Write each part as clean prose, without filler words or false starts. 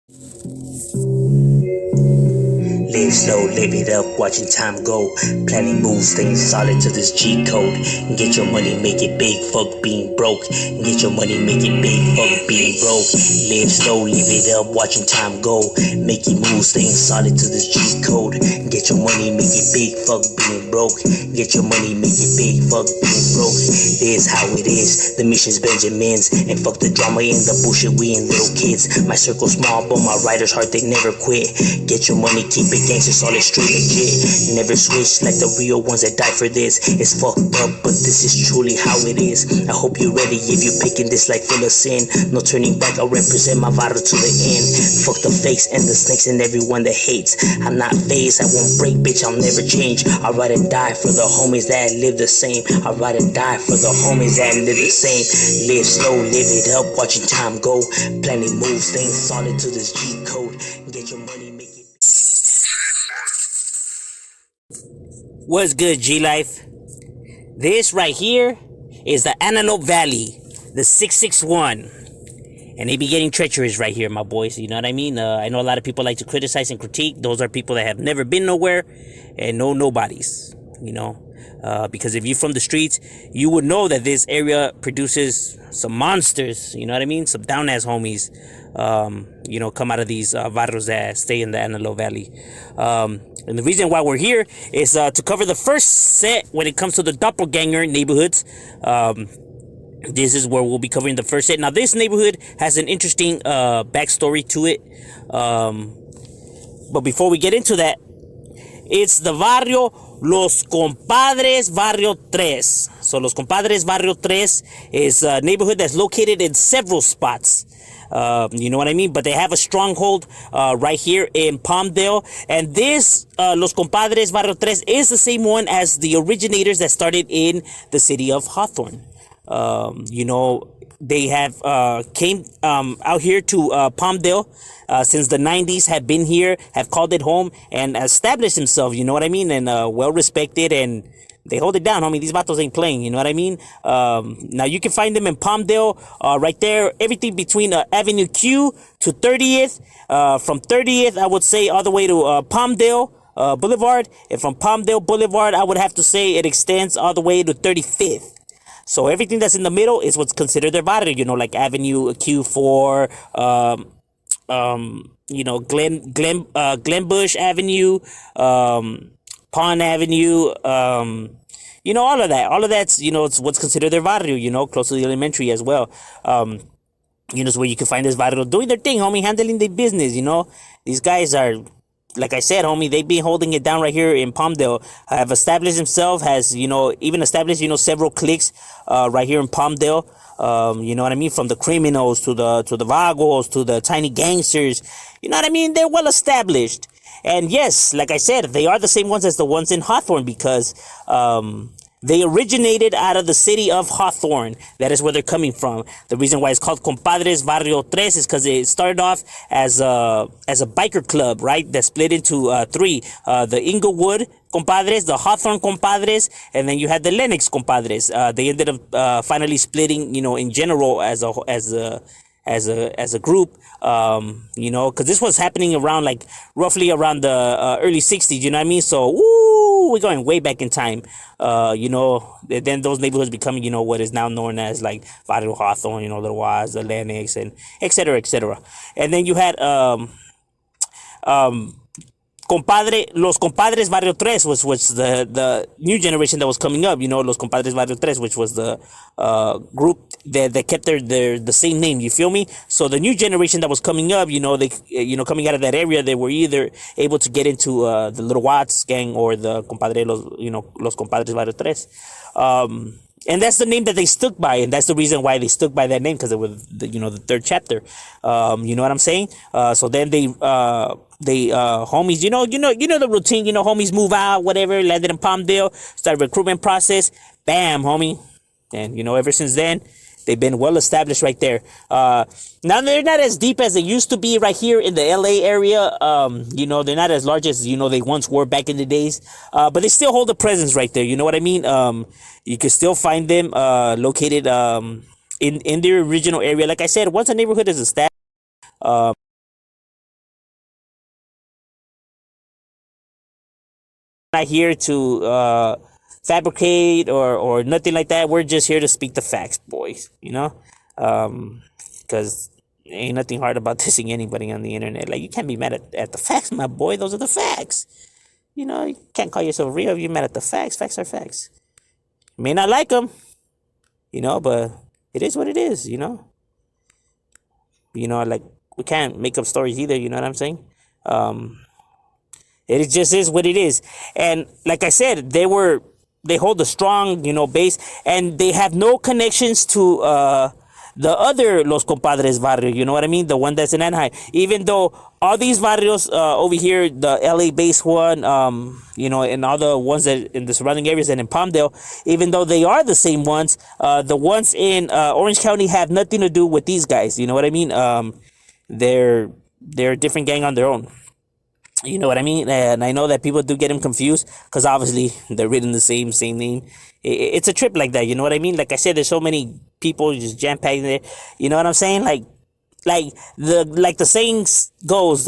Live slow, live it up, watching time go. Planning moves, staying solid to this G code. Get your money, make it big, fuck being broke. Get your money, make it big, fuck being broke. Live slow, live it up, watching time go. Making moves, staying solid to this G code. Get your money, make it big, fuck being broke. Get your money, make it big, fuck being broke. This how it is, the mission's Benjamins. And fuck the drama and the bullshit, we ain't little kids. My circle small, but my riders heart, they never quit. Get your money, keep it gangster, solid, straight legit. Never switch like the real ones that die for this. It's fucked up, but this is truly how it is. I hope you're ready if you're picking this like full of sin. No turning back, I'll represent my vital to the end. Fuck the fakes and the snakes and everyone that hates. I'm not phased, I won't break, bitch, I'll never change. I'd rather die for the homies that live the same. I'd rather die for the homies that live the same. Live slow, live it up, watching time go. Planning moves, staying solid to this G code. Get your money, make it. What's good, G Life? This right here is the Antelope Valley, the 661. And they be getting treacherous right here, my boys. You know what I mean? I know a lot of people like to criticize and critique. Those are people that have never been nowhere and know nobodies, you know. Because if you're from the streets, you would know that this area produces some monsters, you know what I mean? Some down-ass homies, you know, come out of these varrios that stay in the Antelope Valley. And the reason why we're here is to cover the first set when it comes to the doppelganger neighborhoods. This is where we'll be covering the first set. Now, this neighborhood has an interesting backstory to it. But before we get into that, it's the barrio Los Compadres Barrio 3. So Los Compadres Barrio 3 is a neighborhood that's located in several spots. You know what I mean? But they have a stronghold right here in Palmdale. And this Los Compadres Barrio 3 is the same one as the originators that started in the city of Hawthorne. You know, they have came out here to Palmdale since the 90s, have been here, have called it home, and established themselves, you know what I mean? And well respected, and they hold it down, homie. These vatos ain't playing, you know what I mean? Now, you can find them in Palmdale, right there, everything between Avenue Q to 30th. From 30th, I would say, all the way to Palmdale Boulevard. And from Palmdale Boulevard, I would have to say it extends all the way to 35th. So everything that's in the middle is what's considered their barrio, you know, like Avenue Q4, you know, Glenbush Avenue, Pond Avenue, you know, all of that. All of that's, you know, it's what's considered their barrio, you know, close to the elementary as well. You know, it's where you can find this barrio doing their thing, homie, handling their business, you know. These guys are, like I said, homie, they been holding it down right here in Palmdale. Have established himself, has, you know, even established, you know, several cliques right here in Palmdale. You know what I mean? From the criminals to the vagos to the tiny gangsters. You know what I mean? They're well established. And yes, like I said, they are the same ones as the ones in Hawthorne because they originated out of the city of Hawthorne. That is where they're coming from. The reason why it's called Compadres Barrio 3 is because it started off as a biker club, right? That split into three. The Inglewood Compadres, the Hawthorne Compadres, and then you had the Lennox Compadres. They ended up finally splitting, you know, in general as a group, you know, because this was happening around like roughly around the early 60s, you know what I mean? So, we're going way back in time, you know, then those neighborhoods becoming, you know, what is now known as like Barrio Hawthorne, you know, the Waz, the Lennox, and et cetera, et cetera. And then you had, Los Compadres Barrio 3 was the new generation that was coming up, you know, Los Compadres Barrio 3, which was the group that kept the same name, you feel me? So the new generation that was coming up, you know, they, you know, coming out of that area, they were either able to get into the Little Watts gang or the Los Compadres Barrio 3. And that's the name that they stuck by, and that's the reason why they stuck by that name, because it was the third chapter. You know what I'm saying? So then they homies, you know the routine, you know, homies move out, whatever, landed in Palmdale, started recruitment process, bam, homie. And you know, ever since then, they've been well established right there. Now they're not as deep as they used to be right here in the LA area. You know, they're not as large as, you know, they once were back in the days. But they still hold a presence right there. You know what I mean? You can still find them located in their original area. Like I said, once a neighborhood is established, not here to fabricate or nothing like that. We're just here to speak the facts, boys. Because ain't nothing hard about dissing anybody on the internet. Like, you can't be mad at the facts, my boy. Those are the facts. You can't call yourself real if you're mad at the facts. Facts are facts. You may not like them, but it is what it is. Like, we can't make up stories either. You know what I'm saying? It just is what it is. And like I said, they hold a strong, base, and they have no connections to the other Los Compadres barrio. You know what I mean? The one that's in Anaheim. Even though all these barrios over here, the LA based one, and all the ones that in the surrounding areas and in Palmdale, even though they are the same ones, the ones in Orange County have nothing to do with these guys. You know what I mean? They're a different gang on their own. You know what I mean? And I know that people do get them confused because obviously they're written the same name. It's a trip like that. You know what I mean? Like I said, there's so many people just jam packed in there. You know what I'm saying? Like the saying goes,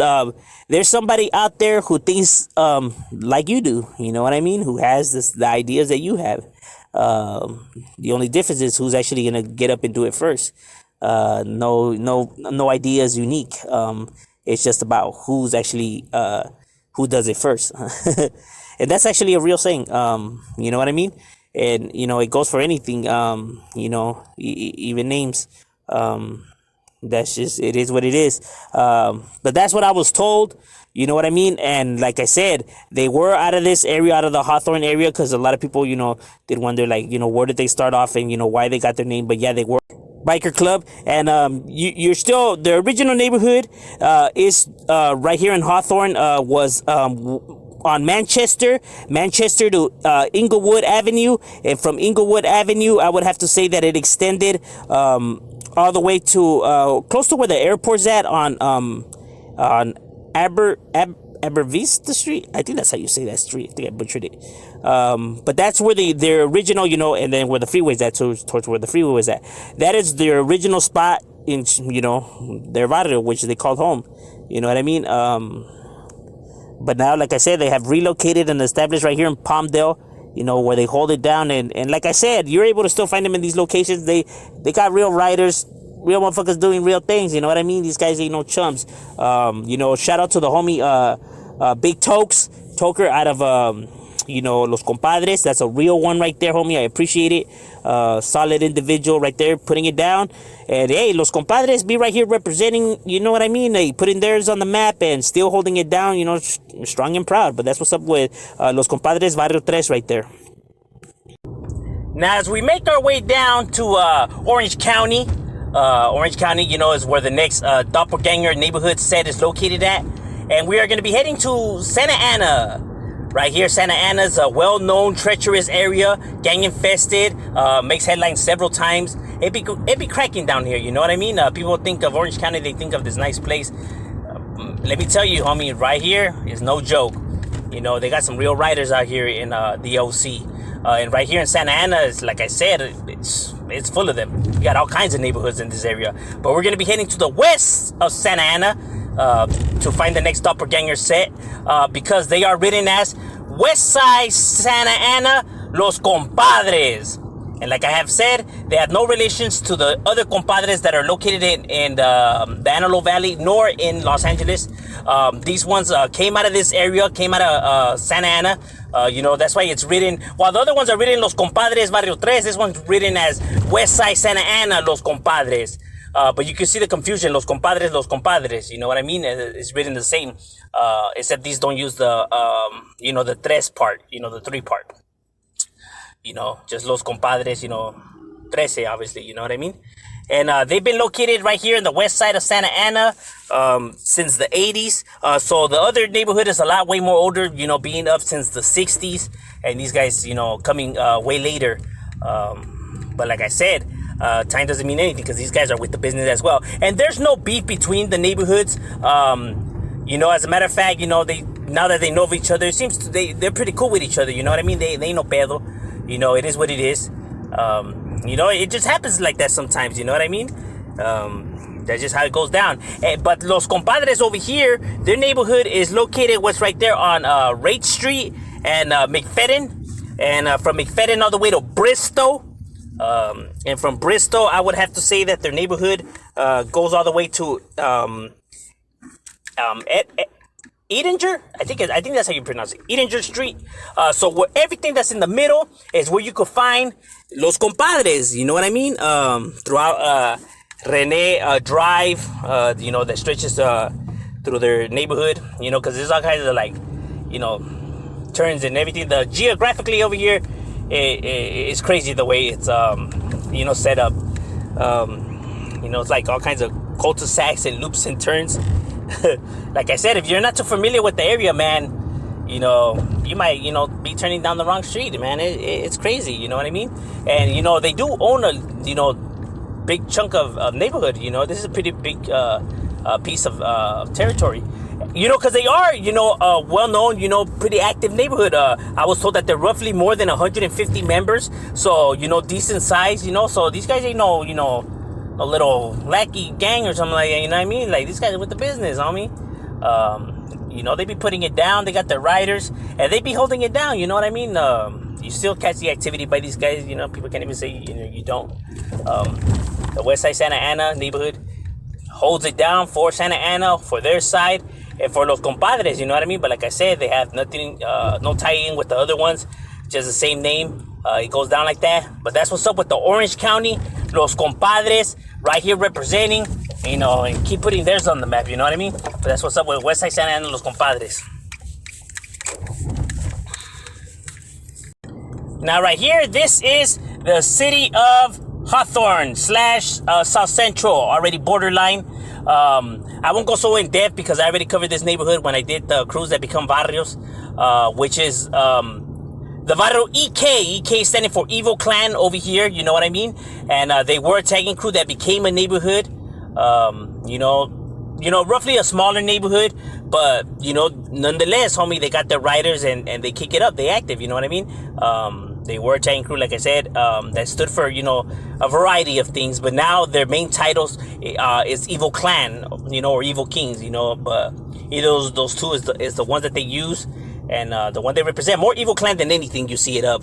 there's somebody out there who thinks like you do. You know what I mean? Who has the ideas that you have. The only difference is who's actually gonna get up and do it first. No idea is unique. It's just about who's actually who does it first. And that's actually a real saying. You know what I mean? And it goes for anything. Even names. That's just, it is what it is. But that's what I was told. You know what I mean? And like I said, they were out of this area, out of the Hawthorne area, because a lot of people, did wonder, like, where did they start off and, why they got their name. But yeah, they were biker club. And you're still, the original neighborhood is right here in Hawthorne, was on Manchester to Inglewood Avenue. And from Inglewood Avenue, I would have to say that it extended all the way to close to where the airport's at on Abervista Street. I think that's how you say that street. I think I butchered it. But that's where their original, and then where the freeway's at, towards where the freeway was at. That is their original spot in, their barrio, which they called home. You know what I mean? But now, like I said, they have relocated and established right here in Palmdale, where they hold it down. And like I said, you're able to still find them in these locations. They got real riders, real motherfuckers doing real things. You know what I mean? These guys ain't no chumps. Shout out to the homie Big Toker out of Los Compadres. That's a real one right there, homie. I appreciate it. Solid individual right there, putting it down. And hey, Los Compadres be right here representing, you know what I mean? They putting theirs on the map and still holding it down, strong and proud. But that's what's up with Los Compadres Barrio 3 right there. Now, as we make our way down to Orange County, is where the next doppelganger neighborhood set is located at. And we are going to be heading to Santa Ana. Right here, Santa Ana's a well-known, treacherous area, gang-infested, makes headlines several times. It be cracking down here, you know what I mean? People think of Orange County, they think of this nice place. Let me tell you, homie, right here is no joke. They got some real riders out here in the OC. And right here in Santa Ana, is, like I said, it's full of them. You got all kinds of neighborhoods in this area. But we're going to be heading to the west of Santa Ana to find the next doppelganger set because they are written as West Side Santa Ana Los Compadres. And like I have said, they have no relations to the other compadres that are located in the Antelope Valley nor in Los Angeles. These ones came out of this area, came out of Santa Ana. That's why it's written, while the other ones are written Los Compadres Barrio 3, this one's written as West Side Santa Ana Los Compadres. But you can see the confusion, Los Compadres, you know what I mean? It's written the same, except these don't use the, the tres part, the 3 part. Just Los Compadres, 13, obviously, you know what I mean? And they've been located right here in the west side of Santa Ana since the 80s. So the other neighborhood is a lot way more older, being up since the 60s. And these guys, coming way later. But like I said, time doesn't mean anything because these guys are with the business as well. And there's no beef between the neighborhoods. As a matter of fact, now that they know of each other, it seems they're pretty cool with each other. You know what I mean? They ain't no pedo. It is what it is. It just happens like that sometimes. You know what I mean? That's just how it goes down. But Los Compadres over here, their neighborhood is located what's right there on Rate Street and McFadden, and from McFadden all the way to Bristol. And from Bristol, I would have to say that their neighborhood goes all the way to Edinger. I think that's how you pronounce it. Edinger Street. So everything that's in the middle is where you could find Los Compadres. You know what I mean? Throughout Rene Drive, that stretches through their neighborhood. Because there's all kinds of turns and everything. The geographically over here, it's crazy the way it's set up. It's like all kinds of cul-de-sacs and loops and turns. Like I said, if you're not too familiar with the area, man, you might be turning down the wrong street, man. It's crazy, you know what I mean? And they do own a big chunk of neighborhood. This is a pretty big piece of territory. Because they are, well-known, pretty active neighborhood. I was told that they're roughly more than 150 members. So, decent size, So these guys ain't no, a little lackey gang or something like that, you know what I mean? Like, these guys are with the business, homie. They be putting it down. They got their riders, and they be holding it down, you know what I mean? You still catch the activity by these guys, People can't even say, you don't. The West Side Santa Ana neighborhood holds it down for Santa Ana, for their side, and for Los Compadres, you know what I mean? But like I said, they have nothing, no tie-in with the other ones, just the same name. It goes down like that. But that's what's up with the Orange County, Los Compadres, right here representing, and keep putting theirs on the map, you know what I mean? But that's what's up with West Side Santa Ana, Los Compadres. Now right here, this is the city of Hawthorne / South Central, already borderline. I won't go so in depth because I already covered this neighborhood when I did the cruise that become varrios, which is the barrio EK. EK standing for Evil Clan over here, you know what I mean? And they were a tagging crew that became a neighborhood. Roughly a smaller neighborhood, but nonetheless, homie, they got their riders and they kick it up. They active, you know what I mean? They were a tagging crew, like I said, that stood for a variety of things. But now their main titles is Evil Clan, or Evil Kings, But either those two is the ones that they use, and the one they represent. More Evil Clan than anything. You see it up,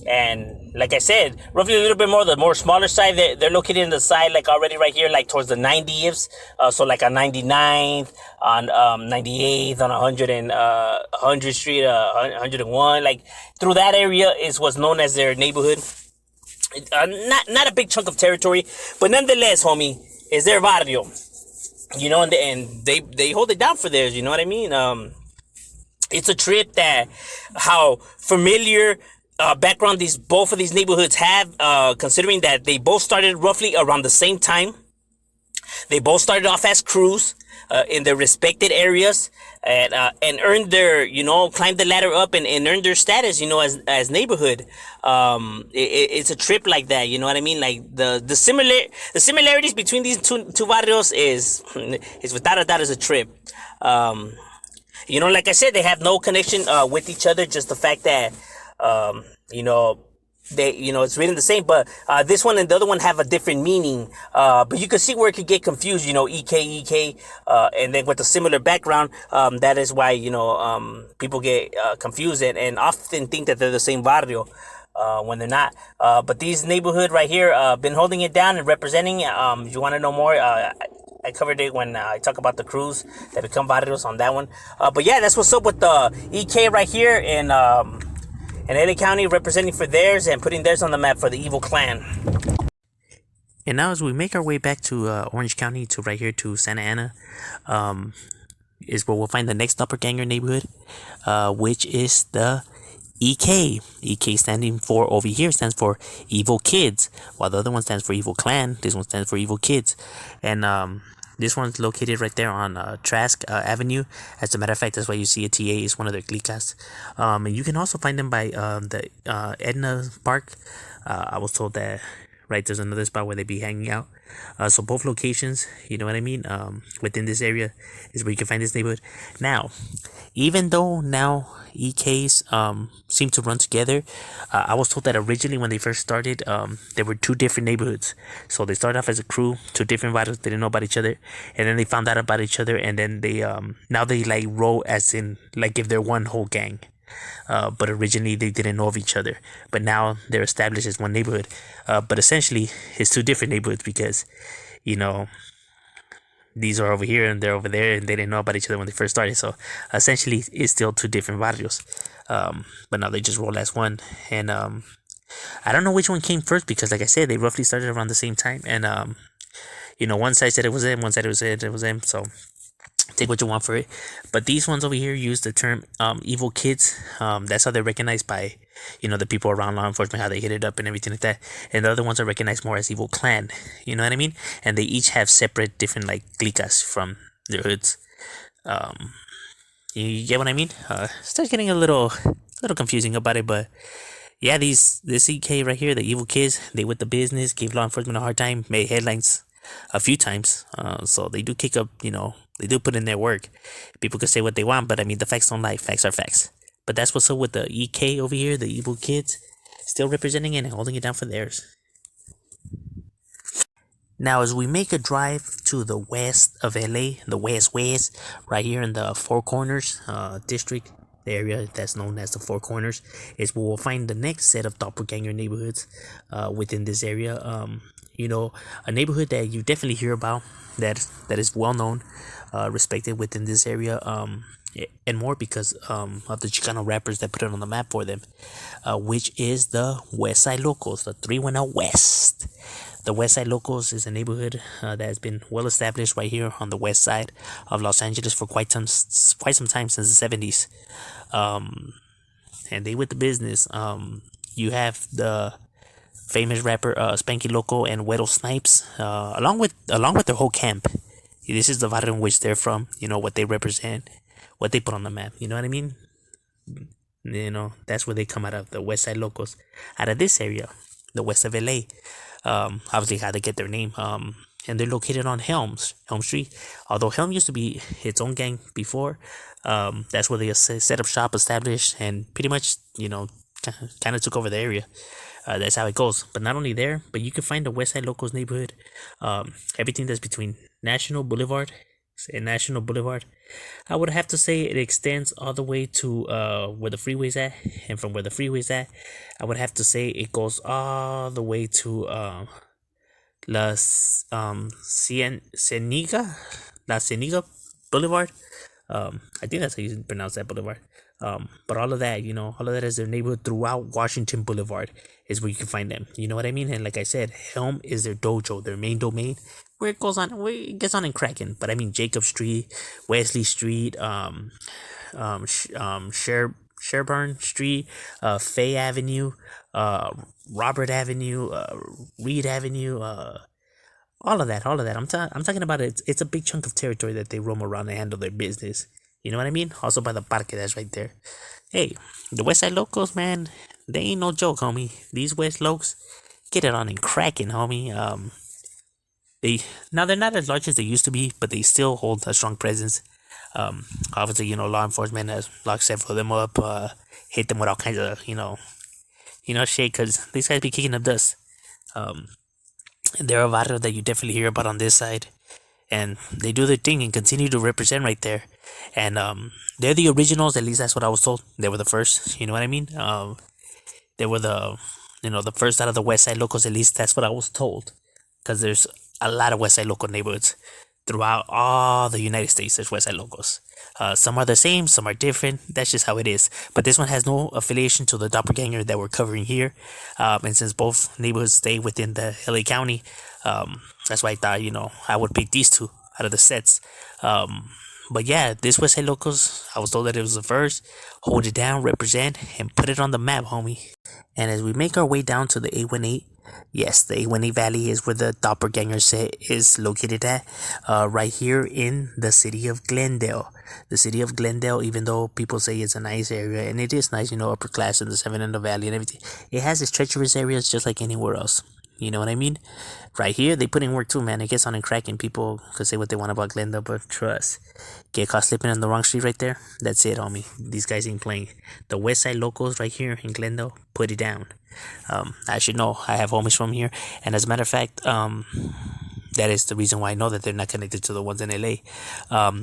And like I said, roughly a little bit more, the more smaller side, they're located in the side, like already right here, like towards the 90th. So like on 99th, on 98th, on 100th Street, 101, like through that area is what's known as their neighborhood. Not a big chunk of territory, but nonetheless, homie, is their barrio. And they hold it down for theirs, you know what I mean? It's a trip that how familiar background both of these neighborhoods have, considering that they both started roughly around the same time. They both started off as crews in their respected areas, and earned their, climbed the ladder up and earned their status, as neighborhood. It's a trip like that, you know what I mean? Like the similarities between these two barrios is without a doubt is a trip. Like I said, they have no connection with each other. Just the fact that they, it's written the same, but this one and the other one have a different meaning. But you can see where it could get confused, EK, and then with a similar background, that is why, people get confused and often think that they're the same barrio, when they're not. But these neighborhood right here, been holding it down and representing. If you want to know more, I covered it when I talk about the crews that become barrios on that one. But yeah, that's what's up with the EK right here in LA County, representing for theirs and putting theirs on the map for the Evil Clan. And now as we make our way back to Orange County, to right here to Santa Ana, is where we'll find the next doppelganger neighborhood, which is the EK. EK standing for, over here, stands for Evil Kids, while the other one stands for Evil Clan. This one stands for Evil Kids. And this one's located right there on Trask Avenue. As a matter of fact, that's why you see a TA is one of their clicas. And you can also find them by the Edna Park. I was told that, right, there's another spot where they be hanging out. So both locations, you know what I mean, within this area is where you can find this neighborhood. Now, even though now EKs seem to run together, I was told that originally when they first started, there were two different neighborhoods. So they started off as a crew, two different riders, they didn't know about each other, and then they found out about each other, and then they now they like roll as in like if they're one whole gang. but originally they didn't know of each other. But now they're established as one neighborhood. But essentially, it's two different neighborhoods because, you know, these are over here and they're over there, and they didn't know about each other when they first started. So essentially, it's still two different barrios. But now they just roll as one. And I don't know which one came first because, like I said, they roughly started around the same time. And one side said it was them, one side it was them. So take what you want for it. But these ones over here use the term evil kids. That's how they're recognized by, the people around law enforcement, how they hit it up and everything like that. And the other ones are recognized more as evil clan. You know what I mean? And they each have separate different like cliques from their hoods. Um, you get what I mean? Starts getting a little confusing about it, but yeah, this EK right here, the evil kids, they with the business, gave law enforcement a hard time, made headlines a few times. So they do kick up, they do put in their work. People could say what they want, but I mean, the facts don't lie. Facts are facts. But that's what's up with the EK over here, the evil kids, still representing it and holding it down for theirs. Now, as we make a drive to the west of LA, the west, right here in the Four Corners district, the area that's known as the Four Corners, is where we'll find the next set of doppelganger neighborhoods within this area. A neighborhood that you definitely hear about, that is well known, respected within this area, and more because of the Chicano rappers that put it on the map for them, which is the West Side Locals, the 310 West. The West Side Locals is a neighborhood that has been well established right here on the west side of Los Angeles for quite some time, since the 70s. And they with the business. You have the famous rapper Spanky Loco and Weddle Snipes, along with their whole camp. This is the barrio in which they're from. What they represent, what they put on the map. You know what I mean? That's where they come out of, the West Side Locals, out of this area, the west of LA. Obviously how they get their name. And they're located on Helm Street. Although Helm used to be its own gang before, that's where they set up shop, established, and pretty much, kind of took over the area. That's how it goes. But not only there, but you can find the West Side Locals neighborhood. Everything that's between National Boulevard and National Boulevard. I would have to say it extends all the way to where the freeway's at, and from where the freeway's at, I would have to say it goes all the way to La Cienega Boulevard. I think that's how you pronounce that boulevard. But all of that, all of that is their neighborhood throughout Washington Boulevard is where you can find them. You know what I mean? And like I said, Helm is their dojo, their main domain, where it gets on and cracking. But I mean, Jacob Street, Wesley Street, Sherburne Street, Fay Avenue, Robert Avenue, Reed Avenue, all of that. I'm talking about it. It's a big chunk of territory that they roam around and handle their business. You know what I mean? Also by the parque that's right there. Hey, the West Side Locals, man, they ain't no joke, homie. These West Lokes get it on and cracking, homie. They're not as large as they used to be, but they still hold a strong presence. Obviously, law enforcement has locked several of them up, hit them with all kinds of, shit, because these guys be kicking up dust. They're a barrio that you definitely hear about on this side, and they do their thing and continue to represent right there. And they're the originals, at least that's what I was told. They were the first, you know what I mean? They were the first out of the West Side Locals, at least that's what I was told. Because there's a lot of West Side Local neighborhoods throughout all the United States. There's West Side Locals. Some are the same, some are different. That's just how it is. But this one has no affiliation to the doppelganger that we're covering here. And since both neighborhoods stay within the LA County, that's why I thought, I would pick these two out of the sets. But yeah, this West Side Locals, I was told that it was the first. Hold it down, represent, and put it on the map, homie. And as we make our way down to the 818, yes, the 818 Valley is where the doppelganger set is located at, right here in the city of Glendale. The city of Glendale, even though people say it's a nice area, and it is nice, upper class in the 700 Valley and everything, it has its treacherous areas just like anywhere else. You know what I mean? Right here, they put in work too, man. It gets on and cracking. People could say what they want about Glendale, but trust. Get caught slipping on the wrong street right there, that's it, homie. These guys ain't playing. The West Side Locals right here in Glendale, put it down. I should know. I have homies from here. And as a matter of fact, that is the reason why I know that they're not connected to the ones in LA.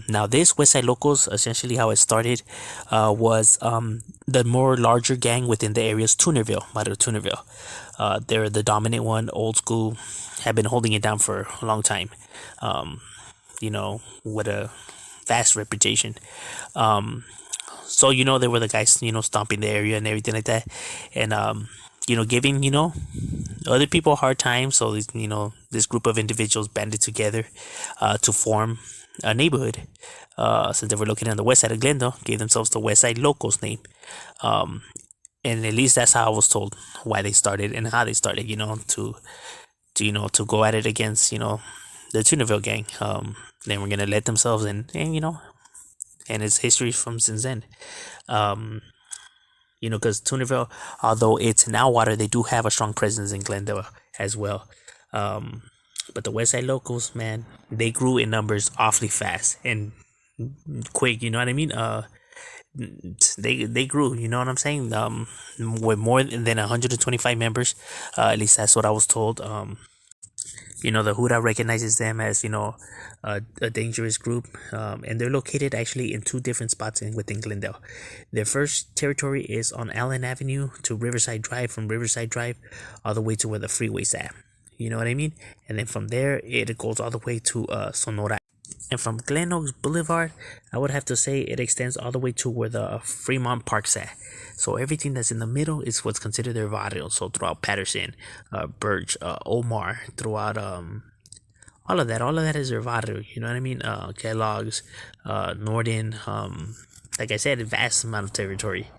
Now this West Side Locals, essentially how it started, was the more larger gang within the area's Tunerville, Barrio Tunerville. They're the dominant one, old school, have been holding it down for a long time. With a vast reputation. So they were the guys, stomping the area and everything like that, and giving other people a hard time. So this group of individuals banded together to form a neighborhood. Since they were located on the west side of Glendale, gave themselves the West Side Locals name. And at least that's how I was told why they started and how they started. To go at it against the Tunerville gang. They were gonna let themselves in, and it's history from since then. Because Tunerville, although it's now water, they do have a strong presence in Glendale as well. But the West Side Locals, man, they grew in numbers awfully fast and quick. You know what I mean? They grew. You know what I'm saying? With more than 125 members, at least that's what I was told. The Huda recognizes them as a dangerous group, and they're located actually in two different spots within Glendale. Their first territory is on Allen Avenue to Riverside Drive, from Riverside Drive all the way to where the freeway's at. You know what I mean? And then from there it goes all the way to Sonora. And from Glen Oaks Boulevard, I would have to say it extends all the way to where the Fremont Park's at. So everything that's in the middle is what's considered their barrio. So throughout Patterson, Birch, Omar, throughout all of that is their barrio. You know what I mean? Kellogg's, Norden, like I said, a vast amount of territory.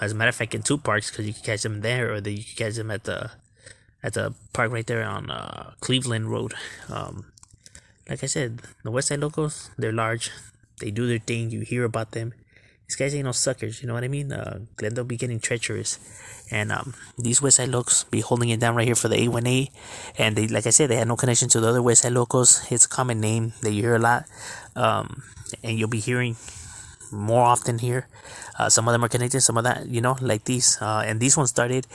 As a matter of fact, in two parks, because you can catch them there, or you can catch them at the park right there on Cleveland Road. Like I said, the West Side Locals, they're large. They do their thing. You hear about them. These guys ain't no suckers. You know what I mean? Glendale be getting treacherous. And these West Side Locals be holding it down right here for the A1A. And they, like I said, they had no connection to the other West Side Locals. It's a common name that you hear a lot. And you'll be hearing more often here. Some of them are connected, some of that, like these. And these ones started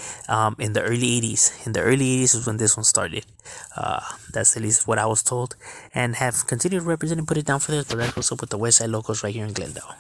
in the early 80s. In the early 80s is when this one started. That's at least what I was told. And have continued to represent and put it down for this. But that's what's up with the West Side Locals right here in Glendale.